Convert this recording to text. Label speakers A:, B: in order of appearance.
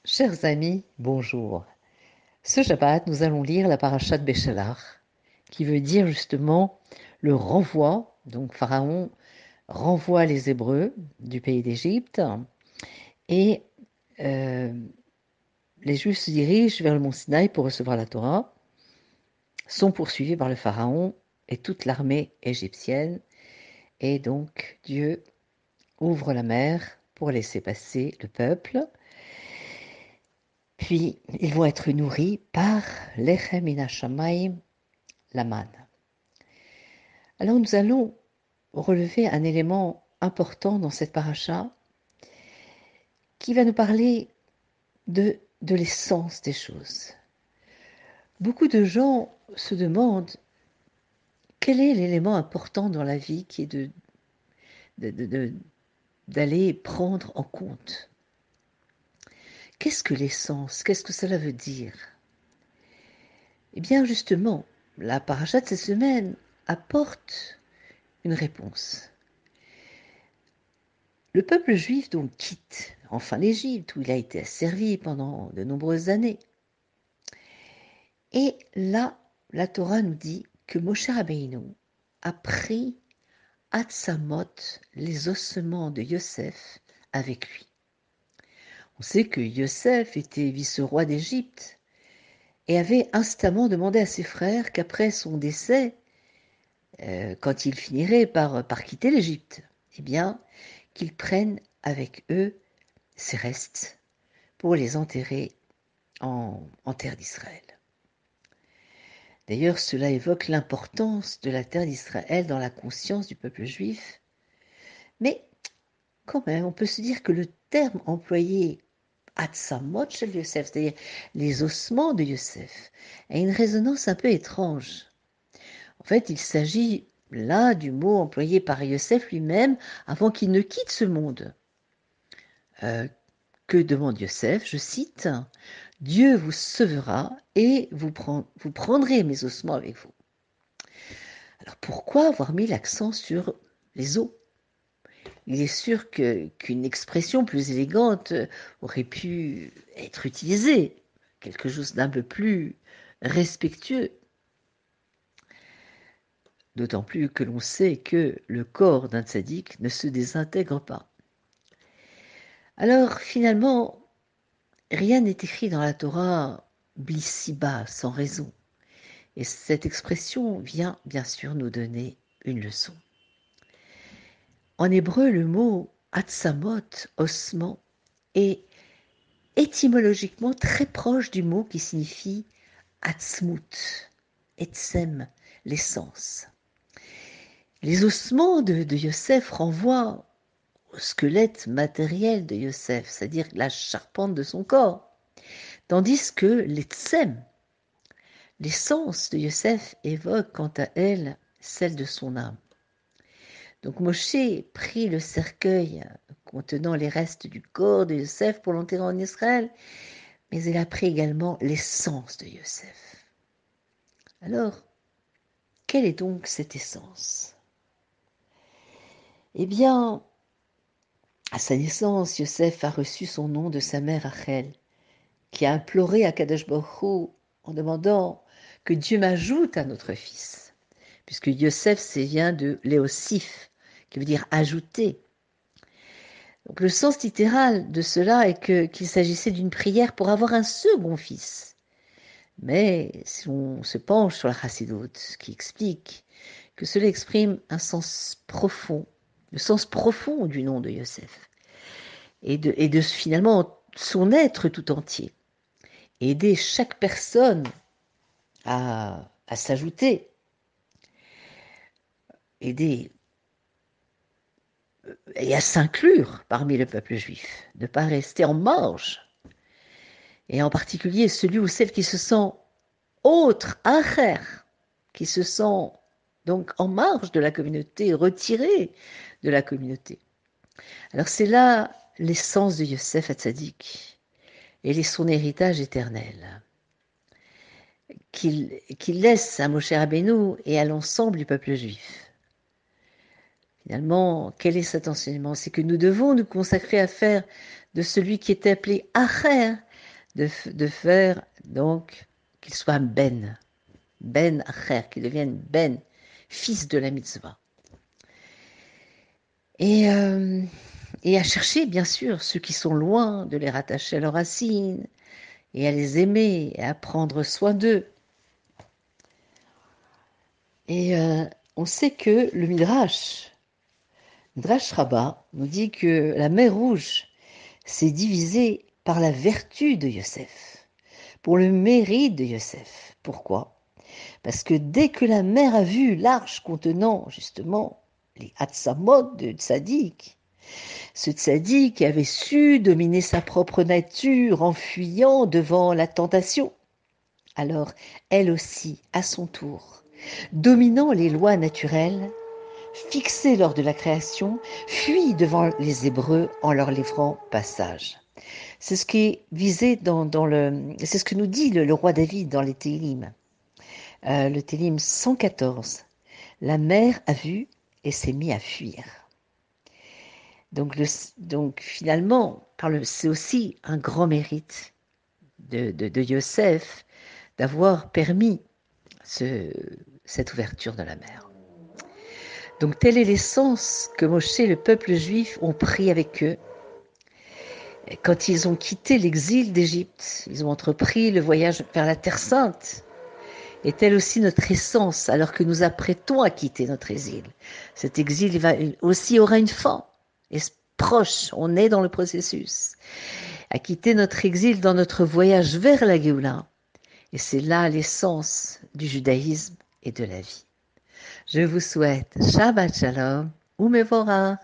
A: Chers amis, bonjour. Ce Shabbat, nous allons lire la parasha de Béchalach, qui veut dire justement le renvoi. Donc Pharaon renvoie les Hébreux du pays d'Égypte et euh, les Juifs se dirigent vers le mont Sinaï pour recevoir la Torah, sont poursuivis par le Pharaon et toute l'armée égyptienne. Et donc Dieu ouvre la mer pour laisser passer le peuple. Puis ils vont être nourris par l'Echem min hashamayim, la manne. Alors nous allons relever un élément important dans cette paracha qui va nous parler de l'essence des choses. Beaucoup de gens se demandent quel est l'élément important dans la vie qui est d'aller prendre en compte. Qu'est-ce que l'essence? Qu'est-ce que cela veut dire? Eh bien justement, la paracha de cette semaine apporte une réponse. Le peuple juif donc quitte enfin l'Égypte où il a été asservi pendant de nombreuses années. Et là, la Torah nous dit que Moshe Rabbeinu a pris Hatsamot, les ossements de Yosef, avec lui. On sait que Yosef était vice-roi d'Égypte et avait instamment demandé à ses frères qu'après son décès, quand il finirait par quitter l'Égypte, eh bien, qu'ils prennent avec eux ses restes pour les enterrer en terre d'Israël. D'ailleurs, cela évoque l'importance de la terre d'Israël dans la conscience du peuple juif. Mais quand même, on peut se dire que le terme employé Hatsamot shel Yosef, c'est-à-dire les ossements de Yosef, a une résonance un peu étrange. En fait, il s'agit là du mot employé par Yosef lui-même avant qu'il ne quitte ce monde. Que demande Yosef? Je cite, Dieu vous sauvera et vous prendrez mes ossements avec vous. Alors pourquoi avoir mis l'accent sur les os? Il est sûr qu'une expression plus élégante aurait pu être utilisée, quelque chose d'un peu plus respectueux. D'autant plus que l'on sait que le corps d'un tzaddik ne se désintègre pas. Alors finalement, rien n'est écrit dans la Torah blissiba, sans raison. Et cette expression vient bien sûr nous donner une leçon. En hébreu, le mot Hatsamot, ossement, est étymologiquement très proche du mot qui signifie Hatzmut, Etzem, l'essence. Les ossements de Yosef renvoient au squelette matériel de Yosef, c'est-à-dire la charpente de son corps, tandis que l'Etzem, l'essence de Yosef, évoque quant à elle celle de son âme. Donc Moshe prit le cercueil contenant les restes du corps de Yosef pour l'enterrer en Israël, mais il a pris également l'essence de Yosef. Alors, quelle est donc cette essence? Eh bien, à sa naissance, Yosef a reçu son nom de sa mère Rachel, qui a imploré à Kadosh Baruch Hu en demandant que Dieu m'ajoute à notre fils, puisque Yosef vient de Léosif, qui veut dire ajouter. Donc le sens littéral de cela est qu'il s'agissait d'une prière pour avoir un second fils. Mais si on se penche sur la Chassidoute, qui explique que cela exprime un sens profond, le sens profond du nom de Yosef, et de finalement son être tout entier. Aider chaque personne à s'ajouter, aider et à s'inclure parmi le peuple juif, ne pas rester en marge, et en particulier celui ou celle qui se sent autre, acher, qui se sent donc en marge de la communauté, retiré de la communauté. Alors c'est là l'essence de Yosef Hatzadik et son héritage éternel qu'il laisse à Moshe Rabbeinu et à l'ensemble du peuple juif. Finalement, quel est cet enseignement? C'est que nous devons nous consacrer à faire de celui qui est appelé Acher de faire donc qu'il soit Ben Acher, qu'il devienne Ben, fils de la mitzvah. Et, euh, et à chercher, bien sûr, ceux qui sont loin, de les rattacher à leurs racines, et à les aimer, et à prendre soin d'eux. Et on sait que le Midrash Rabbah, nous dit que la mer Rouge s'est divisée par la vertu de Yosef, pour le mérite de Yosef. Pourquoi? Parce que dès que la mer a vu l'arche contenant justement les Hatsamot de Tzadik, ce Tzadik avait su dominer sa propre nature en fuyant devant la tentation, alors elle aussi, à son tour, dominant les lois naturelles, fixées lors de la création, fuit devant les Hébreux en leur livrant passage. C'est ce qui est visé c'est ce que nous dit le roi David dans les Télim. Le Télim 114. La mer a vu et s'est mis à fuir. Donc finalement, c'est aussi un grand mérite de Yosef d'avoir permis cette ouverture de la mer. Donc tel est l'essence que Moshe et le peuple juif ont pris avec eux quand ils ont quitté l'exil d'Égypte. Ils ont entrepris le voyage vers la Terre Sainte. Et telle aussi notre essence alors que nous apprêtons à quitter notre exil. Cet exil aussi aura une fin. Et proche, on est dans le processus. À quitter notre exil dans notre voyage vers la Géoula. Et c'est là l'essence du judaïsme et de la vie. Je vous souhaite Shabbat Shalom ou Mevorach.